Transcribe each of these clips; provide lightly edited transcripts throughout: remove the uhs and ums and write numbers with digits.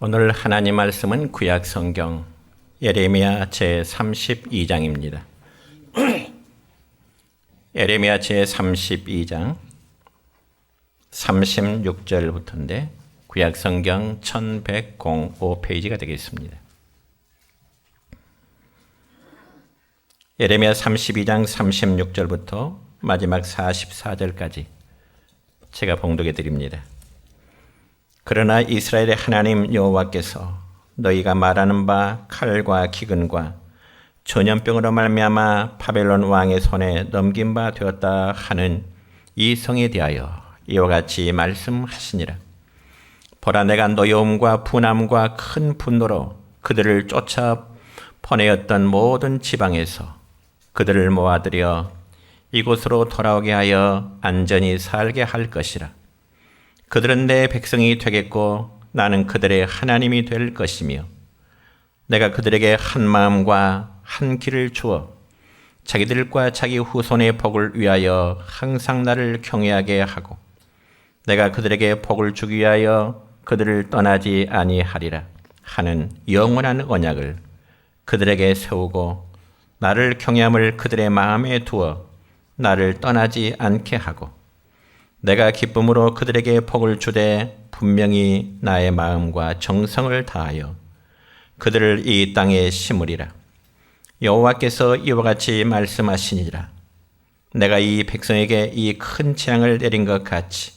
오늘 하나님 말씀은 구약 성경 예레미야 제32장입니다. 예레미야 제32장 36절부터인데 구약 성경 1105페이지가 되겠습니다. 예레미야 32장 36절부터 마지막 44절까지 제가 봉독해 드립니다. 그러나 이스라엘의 하나님 여호와께서 너희가 말하는 바 칼과 기근과 전염병으로 말미암아 바벨론 왕의 손에 넘긴 바 되었다 하는 이 성에 대하여 이와 같이 말씀하시니라. 보라, 내가 노여움과 분함과 큰 분노로 그들을 쫓아 보내었던 모든 지방에서 그들을 모아들여 이곳으로 돌아오게 하여 안전히 살게 할 것이라. 그들은 내 백성이 되겠고 나는 그들의 하나님이 될 것이며 내가 그들에게 한 마음과 한 길을 주어 자기들과 자기 후손의 복을 위하여 항상 나를 경외하게 하고 내가 그들에게 복을 주기 위하여 그들을 떠나지 아니하리라 하는 영원한 언약을 그들에게 세우고 나를 경외함을 그들의 마음에 두어 나를 떠나지 않게 하고 내가 기쁨으로 그들에게 복을 주되 분명히 나의 마음과 정성을 다하여 그들을 이 땅에 심으리라. 여호와께서 이와 같이 말씀하시니라. 내가 이 백성에게 이 큰 재앙을 내린 것 같이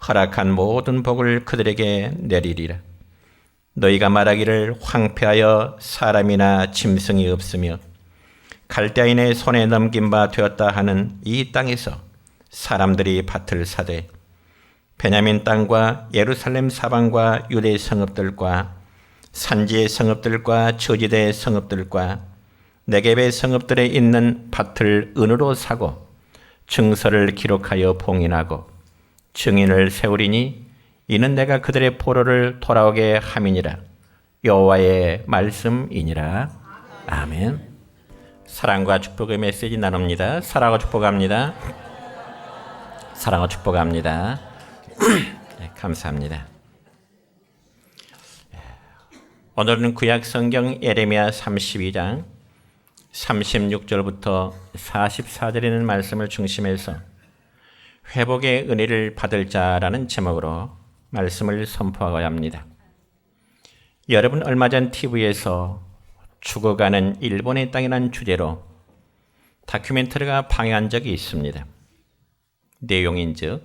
허락한 모든 복을 그들에게 내리리라. 너희가 말하기를 황폐하여 사람이나 짐승이 없으며 갈대아인의 손에 넘긴 바 되었다 하는 이 땅에서 사람들이 밭을 사되 베냐민 땅과 예루살렘 사방과 유대 성읍들과 산지의 성읍들과 저지대의 성읍들과 네겝의 성읍들에 있는 밭을 은으로 사고 증서를 기록하여 봉인하고 증인을 세우리니 이는 내가 그들의 포로를 돌아오게 함이니라. 여호와의 말씀이니라. 아멘. 사랑과 축복의 메시지 나눕니다. 사랑과 축복합니다. 사랑과 축복합니다. 네, 감사합니다. 오늘은 구약 성경 예레미야 32장 36절부터 44절에 있는 말씀을 중심해서 회복의 은혜를 받을 자라는 제목으로 말씀을 선포하고자 합니다. 여러분, 얼마 전 TV에서 죽어가는 일본의 땅이라는 주제로 다큐멘터리가 방영한 적이 있습니다. 내용인즉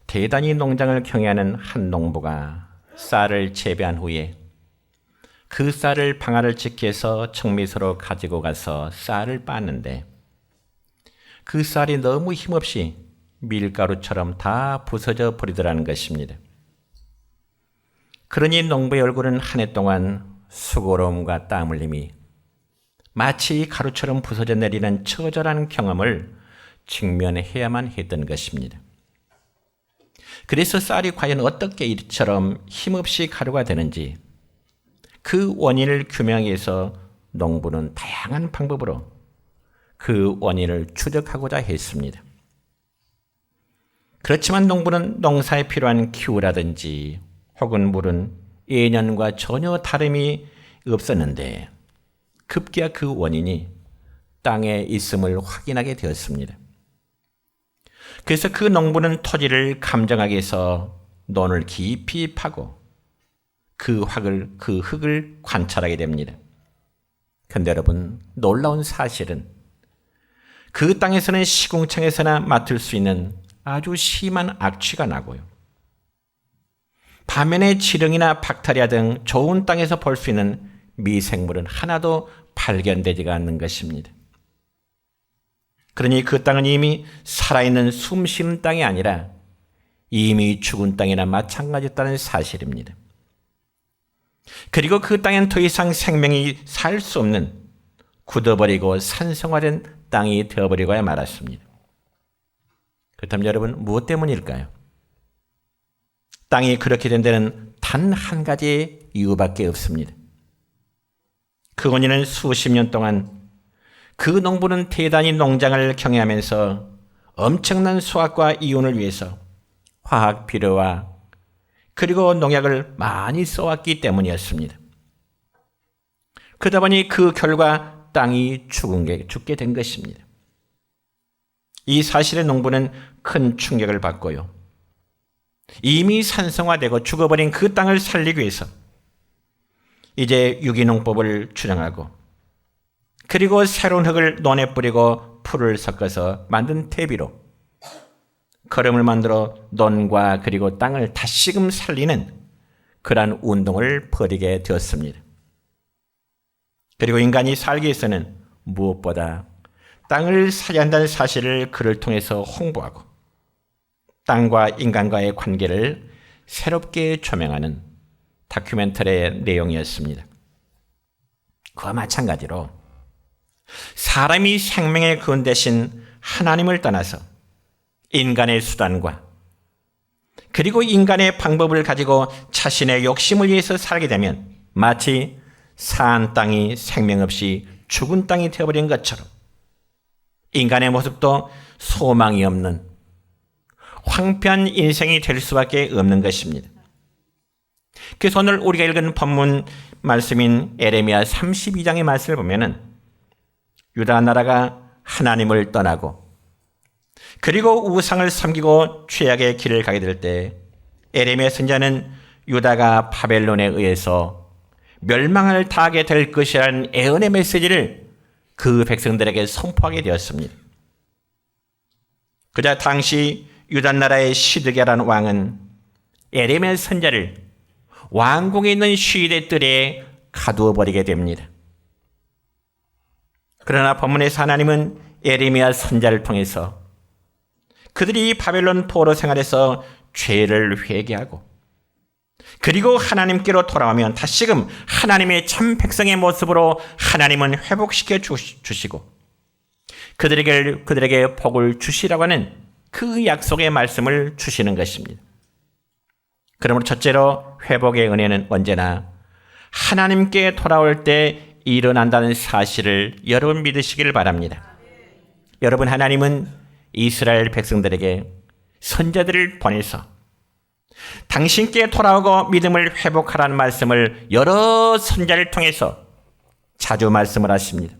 대단히 농장을 경영하는 한 농부가 쌀을 재배한 후에 그 쌀을 방아를 지켜서 정미소로 가지고 가서 쌀을 빻는데 그 쌀이 너무 힘없이 밀가루처럼 다 부서져 버리더라는 것입니다. 그러니 농부의 얼굴은 한 해 동안 수고로움과 땀 흘림이 마치 가루처럼 부서져 내리는 처절한 경험을 직면해야만 했던 것입니다. 그래서 쌀이 과연 어떻게 이처럼 힘없이 가루가 되는지 그 원인을 규명하기 위해서 농부는 다양한 방법으로 그 원인을 추적하고자 했습니다. 그렇지만 농부는 농사에 필요한 기후라든지 혹은 물은 예년과 전혀 다름이 없었는데 급기야 그 원인이 땅에 있음을 확인하게 되었습니다. 그래서 그 농부는 토지를 감정하기 위해서 논을 깊이 파고 그 흙을 관찰하게 됩니다. 그런데 여러분, 놀라운 사실은 그 땅에서는 시궁창에서나 맡을 수 있는 아주 심한 악취가 나고요. 반면에 지렁이나 박타리아 등 좋은 땅에서 볼 수 있는 미생물은 하나도 발견되지가 않는 것입니다. 그러니 그 땅은 이미 살아있는 숨쉬는 땅이 아니라 이미 죽은 땅이나 마찬가지였다는 사실입니다. 그리고 그 땅엔 더 이상 생명이 살 수 없는 굳어버리고 산성화된 땅이 되어버리고야 말았습니다. 그렇다면 여러분, 무엇 때문일까요? 땅이 그렇게 된 데는 단 한 가지 이유밖에 없습니다. 그 원인은 수십 년 동안 그 농부는 대단히 농장을 경영하면서 엄청난 수확과 이윤을 위해서 화학 비료와 그리고 농약을 많이 써왔기 때문이었습니다. 그러다 보니 그 결과 땅이 죽게 된 것입니다. 이 사실에 농부는 큰 충격을 받고요. 이미 산성화되고 죽어버린 그 땅을 살리기 위해서 이제 유기농법을 주장하고, 그리고 새로운 흙을 논에 뿌리고 풀을 섞어서 만든 퇴비로 거름을 만들어 논과 그리고 땅을 다시금 살리는 그러한 운동을 벌이게 되었습니다. 그리고 인간이 살기 위해서는 무엇보다 땅을 살려야 한다는 사실을 그를 통해서 홍보하고, 땅과 인간과의 관계를 새롭게 조명하는 다큐멘터리의 내용이었습니다. 그와 마찬가지로 사람이 생명의 근원 대신 하나님을 떠나서 인간의 수단과 그리고 인간의 방법을 가지고 자신의 욕심을 위해서 살게 되면 마치 산 땅이 생명 없이 죽은 땅이 되어버린 것처럼 인간의 모습도 소망이 없는 황폐한 인생이 될 수밖에 없는 것입니다. 그래서 오늘 우리가 읽은 본문 말씀인 에레미야 32장의 말씀을 보면은 유다 나라가 하나님을 떠나고 그리고 우상을 섬기고 죄악의 길을 가게 될 때 에레미야 선지자는 유다가 바벨론에 의해서 멸망을 당하게 될 것이라는 애언의 메시지를 그 백성들에게 선포하게 되었습니다. 그자 당시 유다 나라의 시드기야라는 왕은 에레미야 선지자를 왕궁에 있는 시대 뜰에 가두어 버리게 됩니다. 그러나 본문에서 하나님은 에레미야 선지자를 통해서 그들이 바벨론 포로 생활에서 죄를 회개하고 그리고 하나님께로 돌아오면 다시금 하나님의 참 백성의 모습으로 하나님은 회복시켜 주시고 그들에게 복을 주시라고 하는 그 약속의 말씀을 주시는 것입니다. 그러므로 첫째로 회복의 은혜는 언제나 하나님께 돌아올 때 일어난다는 사실을 여러분 믿으시기를 바랍니다. 여러분, 하나님은 이스라엘 백성들에게 선지자들을 보내서 당신께 돌아오고 믿음을 회복하라는 말씀을 여러 선지자를 통해서 자주 말씀을 하십니다.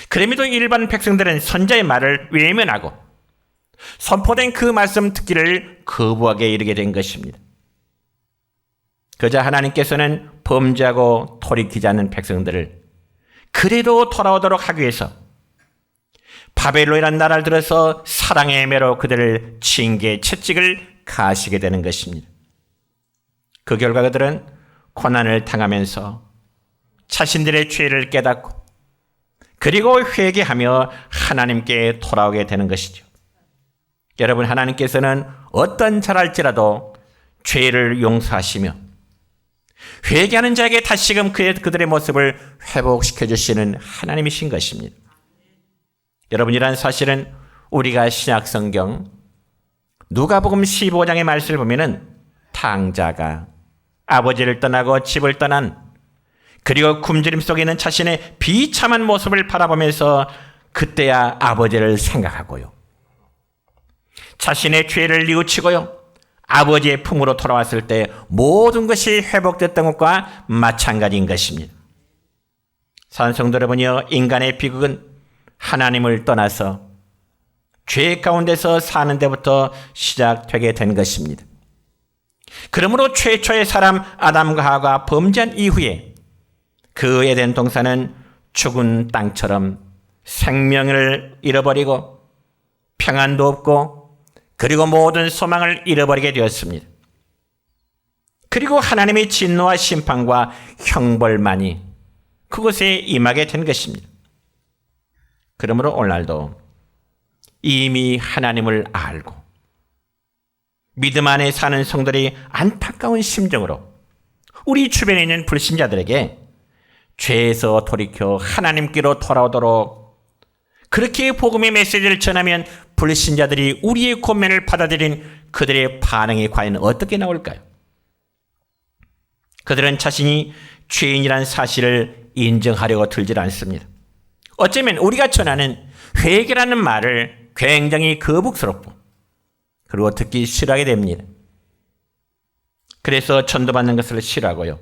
그럼에도 일반 백성들은 선지자의 말을 외면하고 선포된 그 말씀 듣기를 거부하게 이르게 된 것입니다. 그저 하나님께서는 범죄하고 돌이키지 않는 백성들을 그래도 돌아오도록 하기 위해서 바벨론이라는 나라를 들어서 사랑의 매로 그들을 징계 채찍을 가시게 되는 것입니다. 그 결과 그들은 고난을 당하면서 자신들의 죄를 깨닫고 그리고 회개하며 하나님께 돌아오게 되는 것이죠. 여러분, 하나님께서는 어떤 잘할지라도 죄를 용서하시며 회개하는 자에게 다시금 그들의 모습을 회복시켜 주시는 하나님이신 것입니다. 여러분, 이러한 사실은 우리가 신약 성경 누가복음 15장의 말씀을 보면은 탕자가 아버지를 떠나고 집을 떠난 그리고 굶주림 속에 있는 자신의 비참한 모습을 바라보면서 그때야 아버지를 생각하고요, 자신의 죄를 뉘우치고요, 아버지의 품으로 돌아왔을 때 모든 것이 회복됐던 것과 마찬가지인 것입니다. 사랑하는 성도 여러분이여, 인간의 비극은 하나님을 떠나서 죄 가운데서 사는 데부터 시작되게 된 것입니다. 그러므로 최초의 사람 아담과 하와가 범죄한 이후에 그 에덴 동산은 죽은 땅처럼 생명을 잃어버리고 평안도 없고 그리고 모든 소망을 잃어버리게 되었습니다. 그리고 하나님의 진노와 심판과 형벌만이 그곳에 임하게 된 것입니다. 그러므로 오늘날도 이미 하나님을 알고 믿음 안에 사는 성도들이 안타까운 심정으로 우리 주변에 있는 불신자들에게 죄에서 돌이켜 하나님께로 돌아오도록 그렇게 복음의 메시지를 전하면 불신자들이 우리의 권면을 받아들인 그들의 반응이 과연 어떻게 나올까요? 그들은 자신이 죄인이라는 사실을 인정하려고 들질 않습니다. 어쩌면 우리가 전하는 회개라는 말을 굉장히 거북스럽고 그리고 듣기 싫어하게 됩니다. 그래서 전도받는 것을 싫어하고요.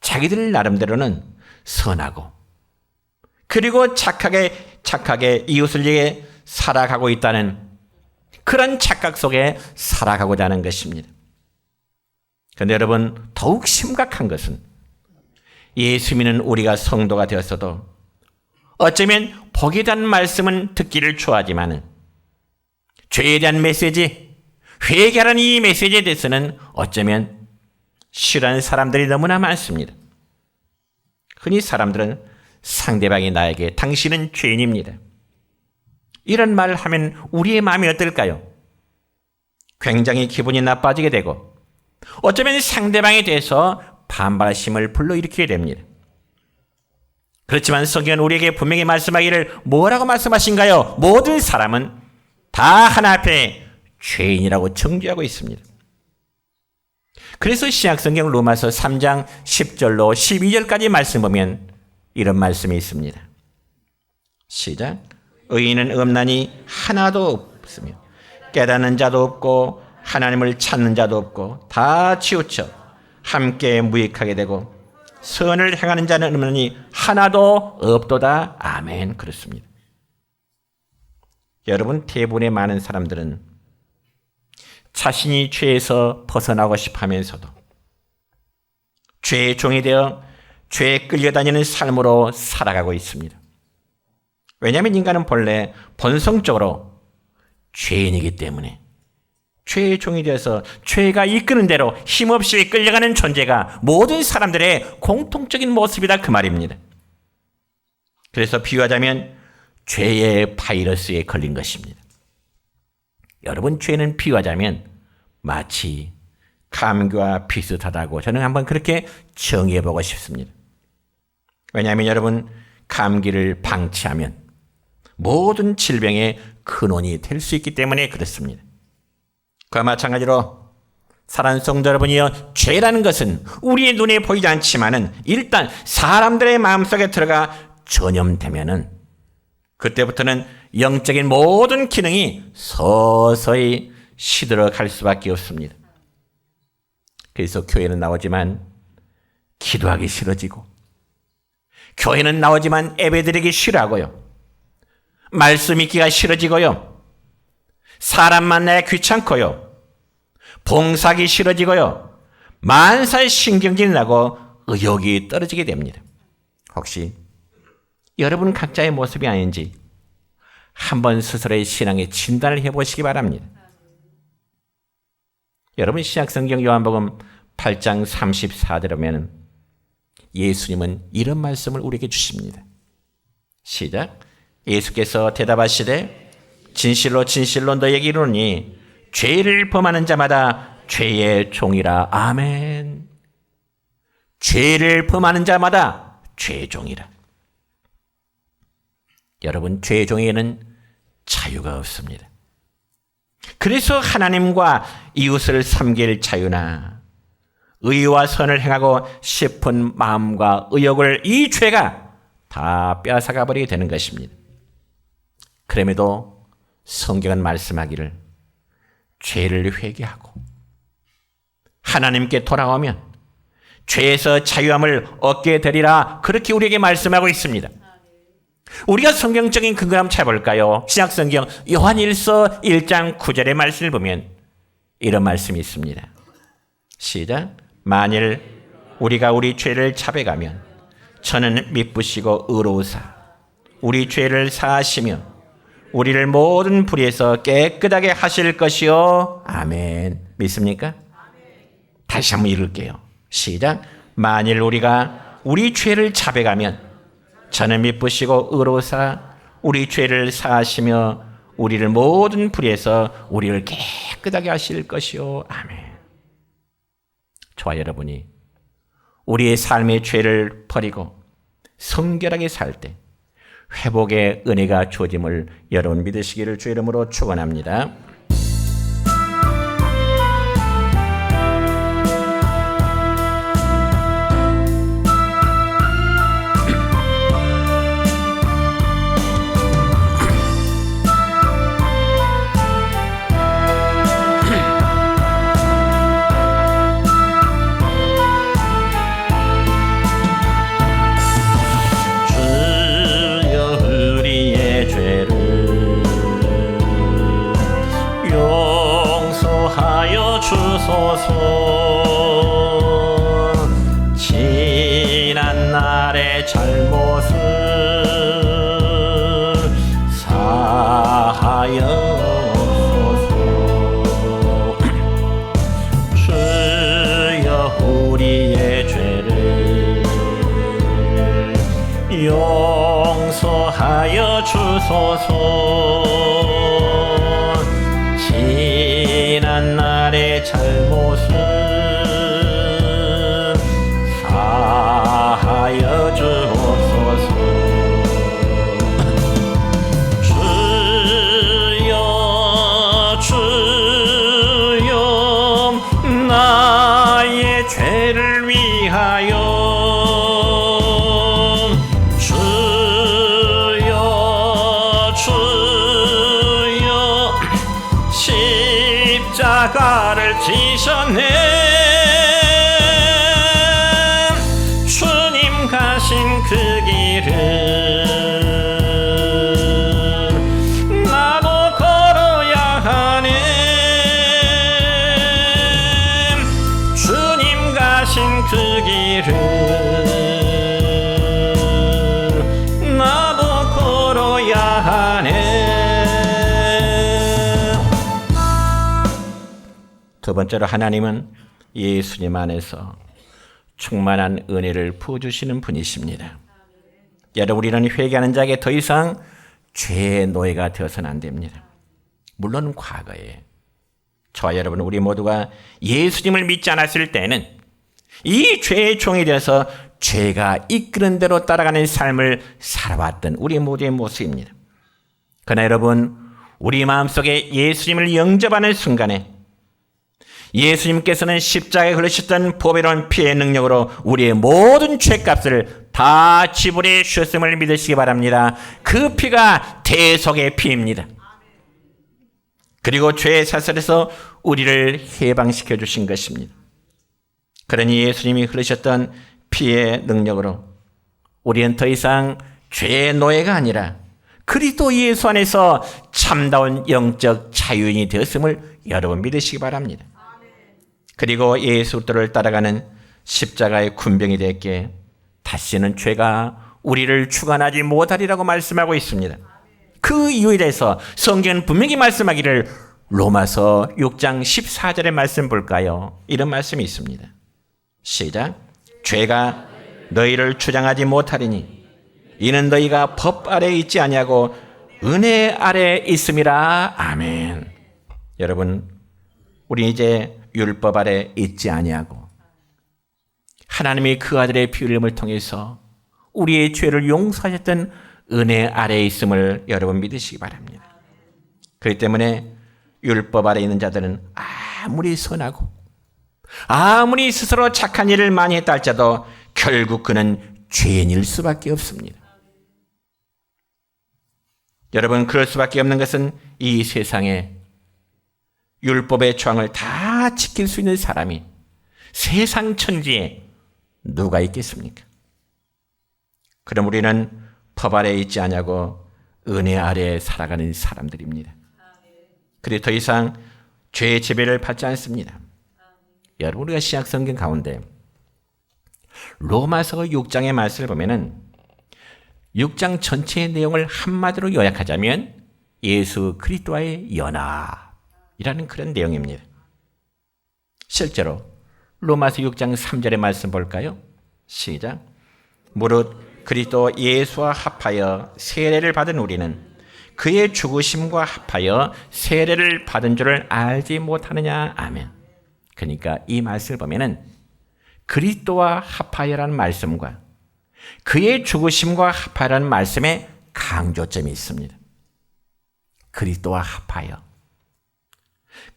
자기들 나름대로는 선하고 그리고 착하게 이웃을 위해 살아가고 있다는 그런 착각 속에 살아가고자 하는 것입니다. 그런데 여러분, 더욱 심각한 것은 예수 믿는 우리가 성도가 되었어도 어쩌면 복에 대한 말씀은 듣기를 좋아하지만 죄에 대한 메시지, 회개하라는 이 메시지에 대해서는 어쩌면 싫어하는 사람들이 너무나 많습니다. 흔히 사람들은 상대방이 나에게 당신은 죄인입니다, 이런 말을 하면 우리의 마음이 어떨까요? 굉장히 기분이 나빠지게 되고 어쩌면 상대방에 대해서 반발심을 불러일으키게 됩니다. 그렇지만 성경은 우리에게 분명히 말씀하기를 뭐라고 말씀하신가요? 모든 사람은 다 하나 앞에 죄인이라고 정죄하고 있습니다. 그래서 신약성경 로마서 3장 10절로 12절까지 말씀 보면 이런 말씀이 있습니다. 시작. 의인은 없나니 하나도 없으며 깨닫는 자도 없고 하나님을 찾는 자도 없고 다 치우쳐 함께 무익하게 되고 선을 행하는 자는 없나니 하나도 없도다. 아멘. 그렇습니다. 여러분, 대부분의 많은 사람들은 자신이 죄에서 벗어나고 싶어 하면서도 죄의 종이 되어 죄에 끌려다니는 삶으로 살아가고 있습니다. 왜냐하면 인간은 본래 본성적으로 죄인이기 때문에 죄의 종이 되어서 죄가 이끄는 대로 힘없이 끌려가는 존재가 모든 사람들의 공통적인 모습이다, 그 말입니다. 그래서 비유하자면 죄의 바이러스에 걸린 것입니다. 여러분, 죄는 비유하자면 마치 감기와 비슷하다고 저는 한번 그렇게 정의해보고 싶습니다. 왜냐하면 여러분, 감기를 방치하면 모든 질병의 근원이 될 수 있기 때문에 그렇습니다. 그와 마찬가지로 사랑하는 성도 여러분이여, 죄라는 것은 우리의 눈에 보이지 않지만은 일단 사람들의 마음속에 들어가 전염되면은 그때부터는 영적인 모든 기능이 서서히 시들어갈 수밖에 없습니다. 그래서 교회는 나오지만 기도하기 싫어지고, 교회는 나오지만 예배드리기 싫어하고요, 말씀 읽기가 싫어지고요, 사람 만나야 귀찮고요, 봉사하기 싫어지고요, 만사의 신경질이 나고 의욕이 떨어지게 됩니다. 혹시 여러분 각자의 모습이 아닌지 한번 스스로의 신앙의 진단을 해보시기 바랍니다. 여러분, 신약성경 요한복음 8장 34절에 보면 예수님은 이런 말씀을 우리에게 주십니다. 시작. 예수께서 대답하시되 진실로 진실로 너희에게 이르노니 죄를 범하는 자마다 죄의 종이라. 아멘. 죄를 범하는 자마다 죄의 종이라. 여러분, 죄의 종에게는 자유가 없습니다. 그래서 하나님과 이웃을 섬길 자유나 의와 선을 행하고 싶은 마음과 의욕을 이 죄가 다 빼앗아가 버리게 되는 것입니다. 그럼에도 성경은 말씀하기를 죄를 회개하고 하나님께 돌아오면 죄에서 자유함을 얻게 되리라, 그렇게 우리에게 말씀하고 있습니다. 우리가 성경적인 근거를 한번 찾아볼까요? 신약성경 요한일서 1장 9절의 말씀을 보면 이런 말씀이 있습니다. 시작. 만일 우리가 우리 죄를 자백하면 저는 미쁘시고 의로우사 우리 죄를 사하시며 우리를 모든 불의에서 깨끗하게 하실 것이요. 아멘. 믿습니까? 다시 한번 읽을게요. 시작. 만일 우리가 우리 죄를 자백하면 저는 미쁘시고 의로우사 우리 죄를 사하시며 우리를 모든 불의에서 우리를 깨끗하게 하실 것이요. 아멘. 저와 여러분이 우리의 삶의 죄를 버리고 성결하게 살 때 회복의 은혜가 주어짐을 여러분 믿으시기를 주 이름으로 축원합니다. 주소서. 지난 날의 잘못을 사하여소서. 주여 우리의 죄를 용서하여 주소서. 지난 날의 잘못을 사하여 주옵소서. 주여 나의 죄를 위하여 주여 십자가를 지셨네. 주님 가신 그 길을 나도 걸어야 하네. 주님 가신 그 길을 나도 걸어야 하네. 두 번째로, 하나님은 예수님 안에서 충만한 은혜를 부어주시는 분이십니다. 여러분, 우리는 회개하는 자에게 더 이상 죄의 노예가 되어서는 안 됩니다. 물론 과거에 저와 여러분, 우리 모두가 예수님을 믿지 않았을 때는 이 죄의 종이 되어서 죄가 이끄는 대로 따라가는 삶을 살아왔던 우리 모두의 모습입니다. 그러나 여러분, 우리 마음속에 예수님을 영접하는 순간에 예수님께서는 십자가에 흘리셨던 보배로운 피의 능력으로 우리의 모든 죄값을 다 지불해 주셨음을 믿으시기 바랍니다. 그 피가 대속의 피입니다. 그리고 죄의 사슬에서 우리를 해방시켜 주신 것입니다. 그러니 예수님이 흘리셨던 피의 능력으로 우리는 더 이상 죄의 노예가 아니라 그리스도 예수 안에서 참다운 영적 자유인이 되었음을 여러분 믿으시기 바랍니다. 그리고 예수 그리스도를 따라가는 십자가의 군병이 되었기에 다시는 죄가 우리를 주관하지 못하리라고 말씀하고 있습니다. 그 이유에 대해서 성경은 분명히 말씀하기를, 로마서 6장 14절의 말씀 볼까요? 이런 말씀이 있습니다. 시작. 죄가 너희를 주장하지 못하리니 이는 너희가 법 아래에 있지 아니하고 은혜 아래에 있음이라. 아멘. 여러분, 우리 이제 율법 아래 있지 아니하고 하나님이 그 아들의 피 흘림을 통해서 우리의 죄를 용서하셨던 은혜 아래에 있음을 여러분 믿으시기 바랍니다. 그렇기 때문에 율법 아래 있는 자들은 아무리 선하고 아무리 스스로 착한 일을 많이 했다 할지라도 결국 그는 죄인일 수밖에 없습니다. 여러분, 그럴 수밖에 없는 것은 이 세상에 율법의 조항을 다 지킬 수 있는 사람이 세상 천지에 누가 있겠습니까? 그럼 우리는 법 아래에 있지 않냐고 은혜 아래에 살아가는 사람들입니다. 그래서 더 이상 죄의 지배를 받지 않습니다. 여러분, 우리가 신약 성경 가운데 로마서 6장의 말씀을 보면은 6장 전체의 내용을 한마디로 요약하자면 예수 그리스도와의 연합이라는 그런 내용입니다. 실제로 로마서 6장 3절의 말씀 볼까요? 시작. 무릇 그리스도 예수와 합하여 세례를 받은 우리는 그의 죽으심과 합하여 세례를 받은 줄을 알지 못하느냐. 아멘. 그러니까 이 말씀을 보면은 그리스도와 합하여라는 말씀과 그의 죽으심과 합하여라는 말씀에 강조점이 있습니다. 그리스도와 합하여,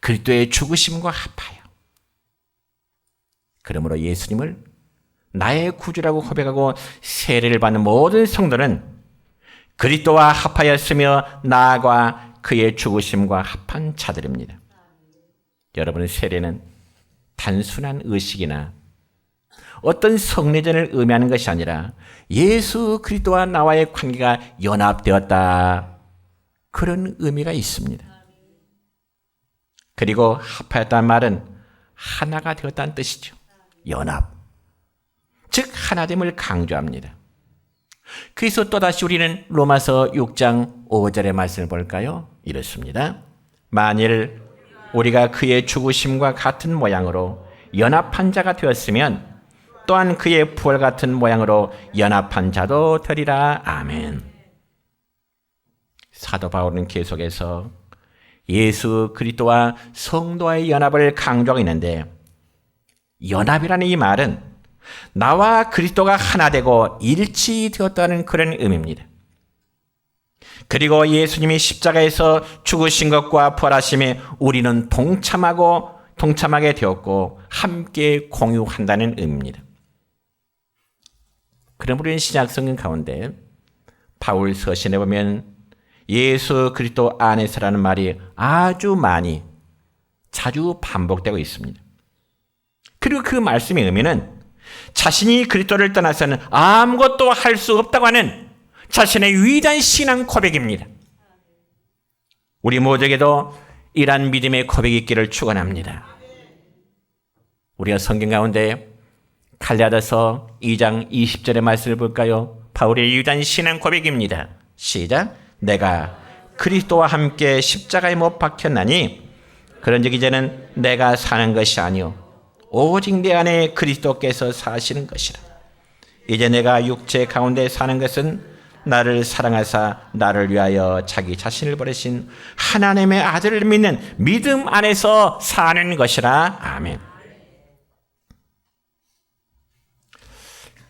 그리스도의 죽으심과 합하여. 그러므로 예수님을 나의 구주라고 고백하고 세례를 받는 모든 성도는 그리스도와 합하였으며 나와 그의 죽으심과 합한 자들입니다. 여러분의 세례는 단순한 의식이나 어떤 성례전을 의미하는 것이 아니라 예수 그리스도와 나와의 관계가 연합되었다, 그런 의미가 있습니다. 그리고 합하였다는 말은 하나가 되었다는 뜻이죠. 연합. 즉 하나됨을 강조합니다. 그래서 또다시 우리는 로마서 6장 5절의 말씀을 볼까요? 이렇습니다. 만일 우리가 그의 죽으심과 같은 모양으로 연합한 자가 되었으면 또한 그의 부활 같은 모양으로 연합한 자도 되리라. 아멘. 사도 바울은 계속해서 예수 그리스도와 성도의 연합을 강조하고 있는데, 연합이라는 이 말은 나와 그리스도가 하나 되고 일치되었다는 그런 의미입니다. 그리고 예수님이 십자가에서 죽으신 것과 부활하심에 우리는 동참하게 되었고 함께 공유한다는 의미입니다. 그럼 우리는 신약성경 가운데 바울 서신에 보면 예수 그리스도 안에서라는 말이 아주 많이 자주 반복되고 있습니다. 그리고 그 말씀의 의미는 자신이 그리스도를 떠나서는 아무것도 할 수 없다고 하는 자신의 위대한 신앙 고백입니다. 우리 모두에게도 이러한 믿음의 고백이 있기를 축원합니다. 우리가 성경 가운데 갈라디아서 2장 20절의 말씀을 볼까요? 바울의 위대한 신앙 고백입니다. 시작. 내가 그리스도와 함께 십자가에 못 박혔나니 그런즉 이제는 내가 사는 것이 아니요 오직 내 안에 그리스도께서 사시는 것이라. 이제 내가 육체 가운데 사는 것은 나를 사랑하사 나를 위하여 자기 자신을 버리신 하나님의 아들을 믿는 믿음 안에서 사는 것이라. 아멘.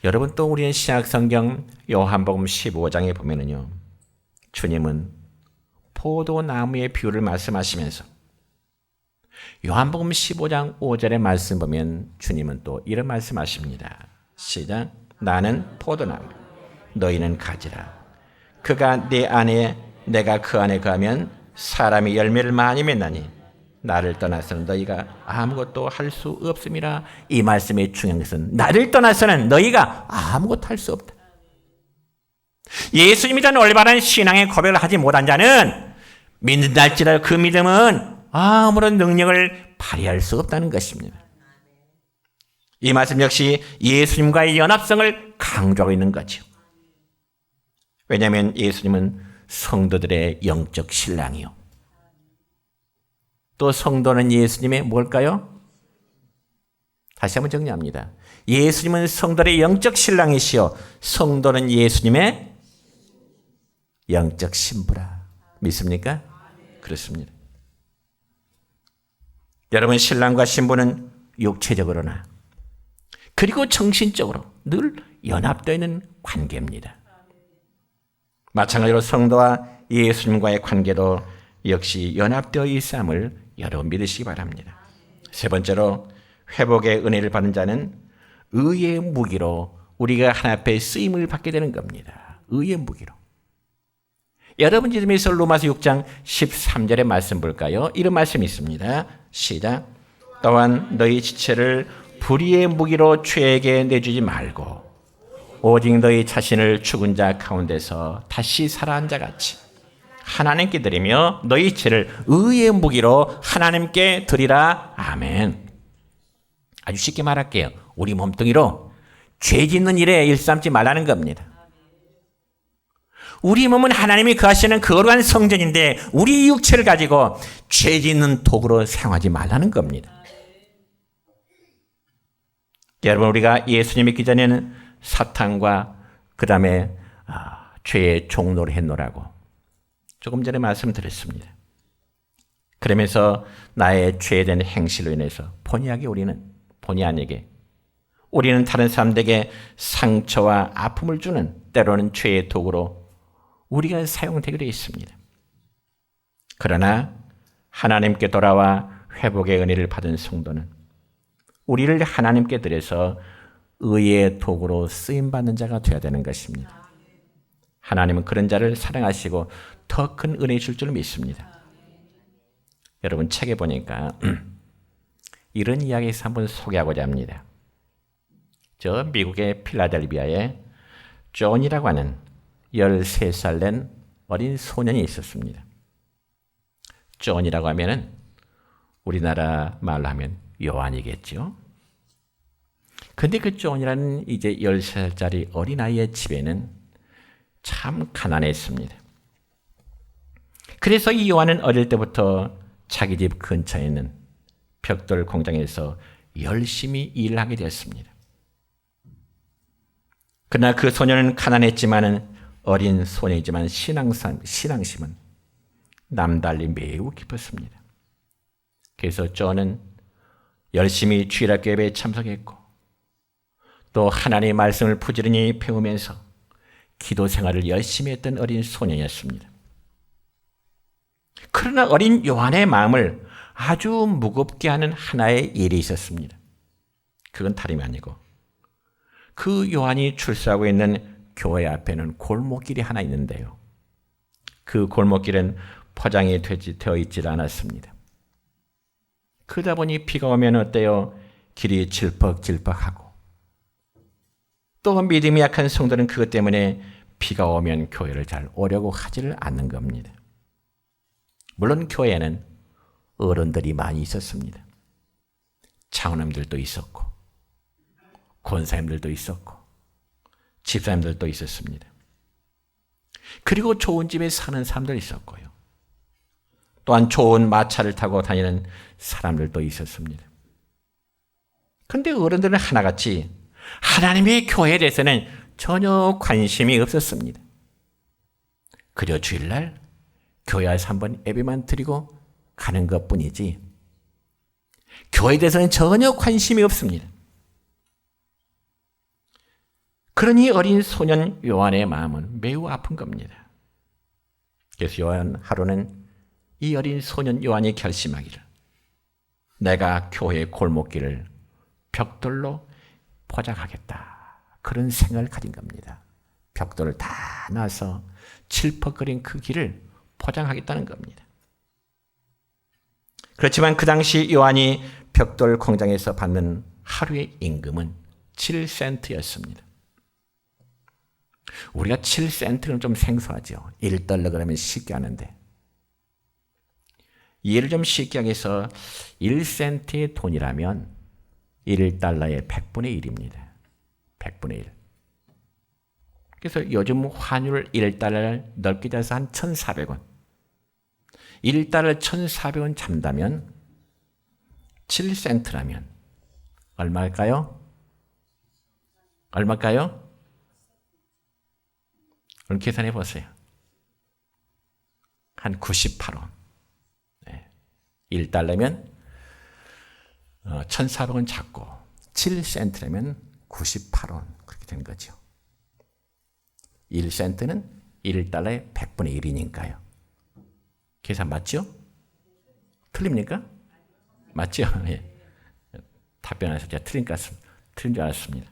여러분, 또 우리는 신약성경 요한복음 15장에 보면은요, 주님은 포도나무의 비유를 말씀하시면서 요한복음 15장 5절의 말씀 보면 주님은 또 이런 말씀하십니다. 시작. 나는 포도나무, 너희는 가지라. 그가 내 안에, 내가 그 안에 거하면 사람이 열매를 많이 맺나니 나를 떠나서는 너희가 아무것도 할 수 없음이라. 이 말씀의 중요한 것은 나를 떠나서는 너희가 아무것도 할 수 없다. 예수님에 대한 올바른 신앙의 고백을 하지 못한 자는 믿는다 할지라도 그 믿음은 아무런 능력을 발휘할 수 없다는 것입니다. 이 말씀 역시 예수님과의 연합성을 강조하고 있는 거죠. 왜냐하면 예수님은 성도들의 영적 신랑이요, 또 성도는 예수님의 뭘까요? 다시 한번 정리합니다. 예수님은 성도들의 영적 신랑이시요 성도는 예수님의 영적 신부라. 믿습니까? 그렇습니다. 여러분, 신랑과 신부는 육체적으로나 그리고 정신적으로 늘 연합되어 있는 관계입니다. 마찬가지로 성도와 예수님과의 관계도 역시 연합되어 있음을 여러분 믿으시기 바랍니다. 세 번째로, 회복의 은혜를 받는 자는 의의 무기로 우리가 하나님 앞에 쓰임을 받게 되는 겁니다. 의의 무기로. 여러분 지금에서 로마서 6장 13절의 말씀 볼까요? 이런 말씀이 있습니다. 시작. 또한 너희 지체를 불의의 무기로 죄에게 내주지 말고 오직 너희 자신을 죽은 자 가운데서 다시 살아난 자 같이 하나님께 드리며 너희 죄를 의의 무기로 하나님께 드리라. 아멘. 아주 쉽게 말할게요. 우리 몸뚱이로 죄 짓는 일에 일삼지 말라는 겁니다. 우리 몸은 하나님이 거하시는 거룩한 성전인데 우리 육체를 가지고 죄 짓는 도구로 사용하지 말라는 겁니다. 여러분, 우리가 예수님 믿기 전에는 사탄과 그 다음에 죄의 종노를 했노라고 조금 전에 말씀드렸습니다. 그러면서 나의 죄된 행실로 인해서 본의 아니게 우리는 다른 사람들에게 상처와 아픔을 주는 때로는 죄의 도구로 우리가 사용되기도 했습니다. 그러나 하나님께 돌아와 회복의 은혜를 받은 성도는 우리를 하나님께 드려서 의의 도구로 쓰임받는 자가 되어야 되는 것입니다. 하나님은 그런 자를 사랑하시고 더 큰 은혜 줄 줄 믿습니다. 여러분, 책에 보니까 이런 이야기에서 한번 소개하고자 합니다. 저 미국의 필라델피아에 존이라고 하는 13살 된 어린 소년이 있었습니다. 존이라고 하면은 우리나라 말로 하면 요한이겠죠. 근데 그 존이라는 이제 13살짜리 어린아이의 집에는 참 가난했습니다. 그래서 이 요한은 어릴 때부터 자기 집 근처에 있는 벽돌 공장에서 열심히 일하게 되었습니다. 그러나 그 소녀는 가난했지만 어린 소녀이지만 신앙심은 남달리 매우 깊었습니다. 그래서 존은 열심히 주일학교 예배에 참석했고 또 하나님의 말씀을 부지런히 배우면서 기도 생활을 열심히 했던 어린 소년이었습니다. 그러나 어린 요한의 마음을 아주 무겁게 하는 하나의 일이 있었습니다. 그건 다름이 아니고 그 요한이 출세하고 있는 교회 앞에는 골목길이 하나 있는데요. 그 골목길은 포장이 되어 있질 않았습니다. 그러다 보니 비가 오면 어때요? 길이 질퍽질퍽하고 또 믿음이 약한 성도는 그것 때문에 비가 오면 교회를 잘 오려고 하지를 않는 겁니다. 물론 교회에는 어른들이 많이 있었습니다. 장로님들도 있었고 권사님들도 있었고 집사님들도 있었습니다. 그리고 좋은 집에 사는 사람도 있었고요. 또한 좋은 마차를 타고 다니는 사람들도 있었습니다. 그런데 어른들은 하나같이 하나님의 교회에 대해서는 전혀 관심이 없었습니다. 그저 주일날 교회 와서 한번 예배만 드리고 가는 것뿐이지 교회에 대해서는 전혀 관심이 없습니다. 그러니 어린 소년 요한의 마음은 매우 아픈 겁니다. 그래서 요한 하루는 이 어린 소년 요한이 결심하기를 내가 교회 골목길을 벽돌로 포장하겠다. 그런 생각을 가진 겁니다. 벽돌을 다 놔서 칠퍽거린 그 길을 포장하겠다는 겁니다. 그렇지만 그 당시 요한이 벽돌 공장에서 받는 하루의 임금은 7센트였습니다. 우리가 7센트는 좀 생소하죠. 1달러 그러면 쉽게 하는데 이해를 좀 쉽게 하기 위해서 1센트의 돈이라면 1달러의 100분의 1입니다. 100분의 1. 그래서 요즘 환율 1달러를 넓게 잡아서 한 1,400원. 1달러 1,400원 잡다면 7센트라면 얼마일까요? 얼마일까요? 오늘 계산해 보세요. 한 98원. 네. 1달러면 1,400원 잡고 7센트라면 98원 그렇게 된 거죠. 1센트는 1달러의 100분의 1이니까요. 계산 맞죠? 틀립니까? 맞죠? 예. 답변해서 제가 틀린 줄 알았습니다.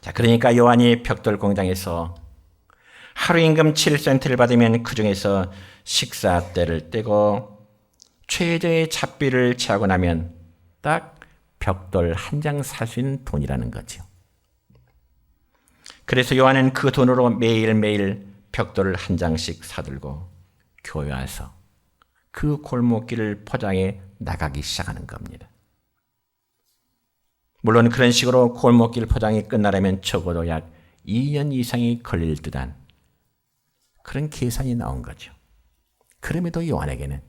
자, 그러니까 요한이 벽돌 공장에서 하루 임금 7센트를 받으면 그 중에서 식사 때를 떼고 최저의 잡비를 채하고 나면 딱 벽돌 한 장 살 수 있는 돈이라는 거죠. 그래서 요한은 그 돈으로 매일매일 벽돌을 한 장씩 사들고 교회 와서 그 골목길을 포장해 나가기 시작하는 겁니다. 물론 그런 식으로 골목길 포장이 끝나려면 적어도 약 2년 이상이 걸릴 듯한 그런 계산이 나온 거죠. 그럼에도 요한에게는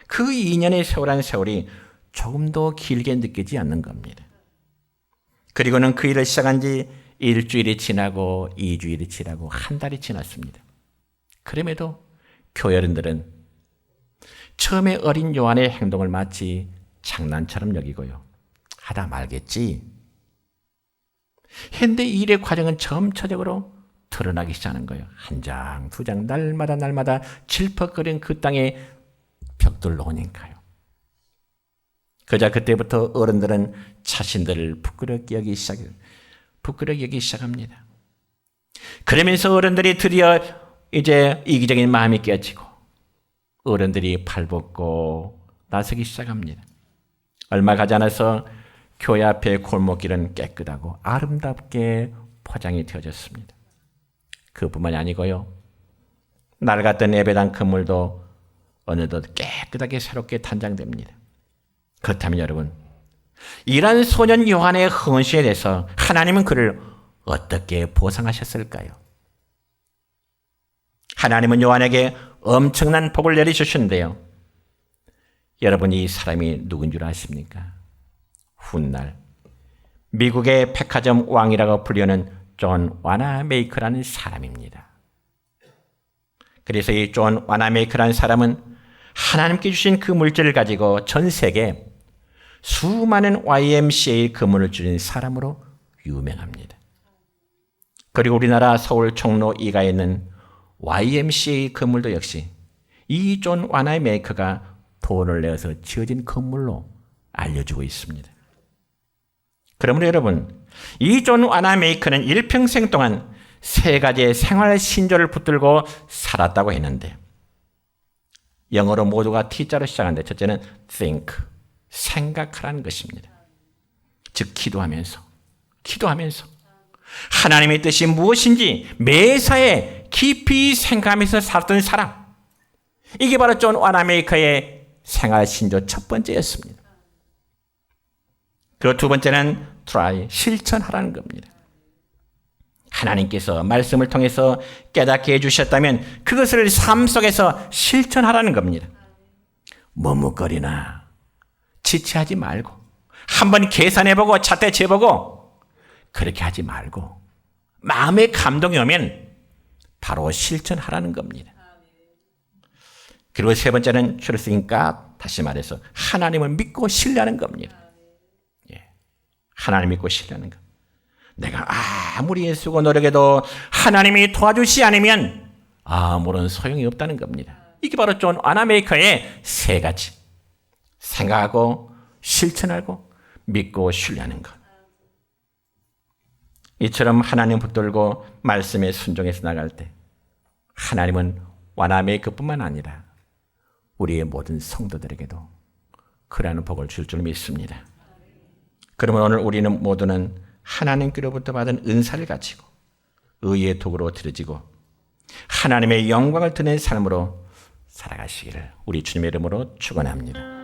그 2년의 세월한 세월이 조금도 길게 느끼지 않는 겁니다. 그리고는 그 일을 시작한 지 일주일이 지나고 2주일이 지나고 한 달이 지났습니다. 그럼에도 교회 어른들은 처음에 어린 요한의 행동을 마치 장난처럼 여기고요. 하다 말겠지. 현대 일의 과정은 점차적으로 드러나기 시작하는 거예요. 한 장, 두 장, 날마다 질퍽거린 그 땅에 벽돌로 오니까요. 그자 그때부터 어른들은 자신들을 부끄럽게 여기기 시작합니다. 그러면서 어른들이 드디어 이제 이기적인 마음이 깨지고 어른들이 발벗고 나서기 시작합니다. 얼마 가지 않아서 교회 앞의 골목길은 깨끗하고 아름답게 포장이 되어졌습니다. 그뿐만이 아니고요. 낡았던 예배당 건물도 어느덧 깨끗하게 새롭게 단장됩니다. 그렇다면 여러분, 이런 소년 요한의 헌신에 대해서 하나님은 그를 어떻게 보상하셨을까요? 하나님은 요한에게 엄청난 복을 내리주셨는데요. 여러분, 이 사람이 누군 줄 아십니까? 훗날 미국의 백화점 왕이라고 불리는 존 와나메이커라는 사람입니다. 그래서 이 존 와나메이커라는 사람은 하나님께 주신 그 물질을 가지고 전 세계에 수많은 YMCA 건물을 줄인 사람으로 유명합니다. 그리고 우리나라 서울 종로 2가에 있는 YMCA 건물도 역시 이 존 와나메이커가 돈을 내어서 지어진 건물로 알려지고 있습니다. 그러므로 여러분, 이 존 와나메이커는 일평생 동안 3가지의 생활 신조를 붙들고 살았다고 했는데, 영어로 모두가 T자로 시작하는데 첫째는 think, 생각하라는 것입니다. 즉 기도하면서 하나님의 뜻이 무엇인지 매사에 깊이 생각하면서 살았던 사람, 이게 바로 존 와나메이커의 생활 신조 첫 번째였습니다. 그리고 두 번째는 try, 실천하라는 겁니다. 하나님께서 말씀을 통해서 깨닫게 해주셨다면 그것을 삶 속에서 실천하라는 겁니다. 머뭇거리나 지체하지 말고, 한번 계산해보고 잣대 재보고 그렇게 하지 말고, 마음에 감동이 오면 바로 실천하라는 겁니다. 그리고 세 번째는 trusting God, 다시 말해서 하나님을 믿고 신뢰하는 겁니다. 하나님 믿고 신뢰하는 것. 내가 아무리 애쓰고 노력해도 하나님이 도와주시 않으면 아무런 소용이 없다는 겁니다. 이게 바로 존 와나메이커의 3가지. 생각하고 실천하고 믿고 신뢰하는 것. 이처럼 하나님 붙들고 말씀에 순종해서 나갈 때 하나님은 와나메이커뿐만 아니라 우리의 모든 성도들에게도 그러한 복을 줄 줄 믿습니다. 그러면 오늘 우리는 모두는 하나님께로부터 받은 은사를 가지고 의의 도구로 들여지고 하나님의 영광을 드러낸 삶으로 살아가시기를 우리 주님의 이름으로 축원합니다.